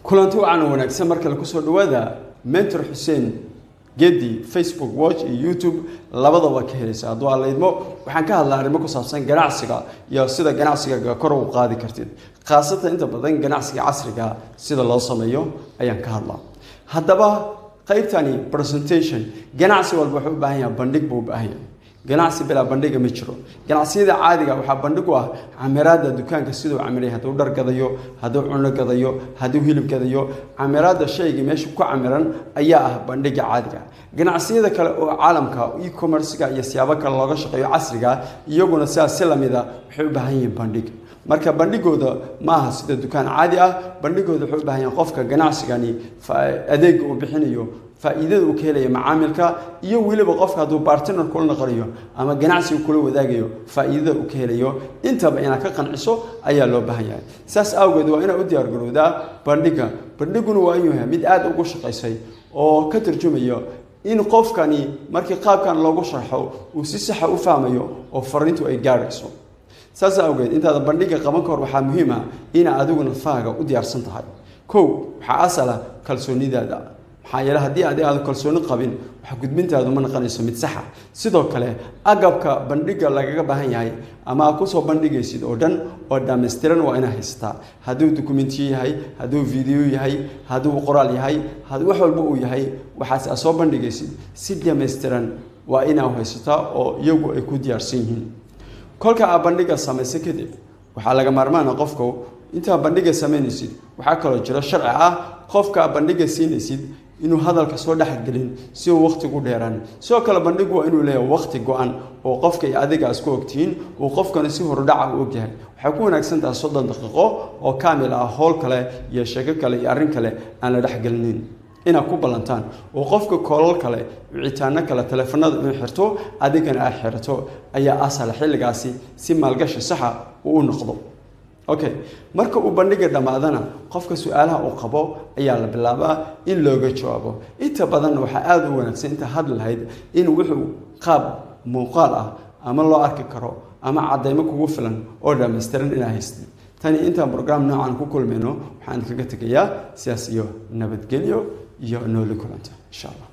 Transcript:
kulanti wacan wanaagsan marka la ku soo dhawaada mentor Hussein Gedi Facebook watch iyo YouTube labadaba ka helaysa haduu aan leedmo waxaan ka hadlaa arrimo ku saabsan ganacsiga iyo sida ganacsiga kor u qaadi kartid khaasatan inta badan ganacsiga casriga sida loo sameeyo ayaan ka hadlaa haddaba qaybtani presentation ganacsi walba wuxuu u baahan yahay bandhig buu u baahan yahay ganacsi bila bandhiga ma jiro ganacsiyada caadiga waxa bandhig u ah camerada dukaanka sidoo cameray haduu dhar gadayo haduu cuno gadayo haduu hilib gadayo camerada shayga meesha ku cameran ayaa ah bandhiga caadiga ganacsiyada kale oo caalamka e-commerce-ga iyo siyaabo kale looga shaqeeyo casriga iyaguna sidaas la mid ah waxay u baahan yihiin bandhig marka bandhigooda ma aha sida dukaan caadi ah bandhigooda wuxuu u baahan yahay qofka ganacsigani adeeg uu bixinayo faa'iidada uu ka helayo macaamilka iyo waliba qofka haduu partner kula noqonayo ama ganacsiga kula wadaagayo faa'iidada uu ka helayo intaba ina ka qanciso ayaa loo baahan yahay saas awgeed waa ina u diyaar garowdaa bandhiguna waa inuu yahay mid aad ugu shaqeysay oo ka tarjumayo in qofkani markii qaabkan loogu sharxo uu si sax ah u fahmayo oo fariintu ay gaarayso saas awgeed inta bandhiga qaban kor waxa muhiim ah in adiguna faaga u diyaarsan tahay waxa asala kalsoonidaada maxaa yeelay hadii aad kalsooni qabin waxa gudbintaadu ma noqonayso mid sax ah sidoo kale agabka bandhiga lagaga baahan yahay ama ku soo bandhigaysid oo dhan oo dhameystiran waa inaad haystaa haduu dokumenti yahay haduu video yahay haduu qoraal yahay haduu wax walba uu yahay waxaad soo bandhigaysid si dhameystiran waa inaad haysataa oo iyagu ay ku diyaarsan yihiin kolka aad bandhiga sameysay kadib waxa laga maarmaan ah qofku inta bandhiga sameynaysid waxa kale oo jira sharci ah qofka bandhiga siinaysid inuu hadalka soo dhaxgalin si uu waqti u dheeraan soo kala bandhigu waa inuu leeyahay waqti go'an oo qofka ay adiga isku ogtiin oo qofkana si hordhac u ogyahay waxa ku wanaagsan tahay 30 daqiiqo oo kaamil ah hool kale iyo sheeko kale iyo arrin kale aan la dhaxgalin ina ku balantaan oo qofka koolal kale wicitaano kale telefoonada inuu xirto adigana aad xirto ayaa asal xilligaasi si maalgashi sax ah uu noqdo okay marka uu bandhiga dhamaadana qofka su'aalaha uu qabo ayaa la bilaabaa in looga jawaabo inta badan waxa aad u wanaagsan inta hadal lahayd in wuxuu qaab muuqaal ah ama loo arki karo ama cadeymo kugu filan oo dhameystiran inaa haystid tani inta program noocan ku kulmayno waxaan kaga tagayaa siyaas iyo nabadgelyo iyo nooli kulanta insha Allah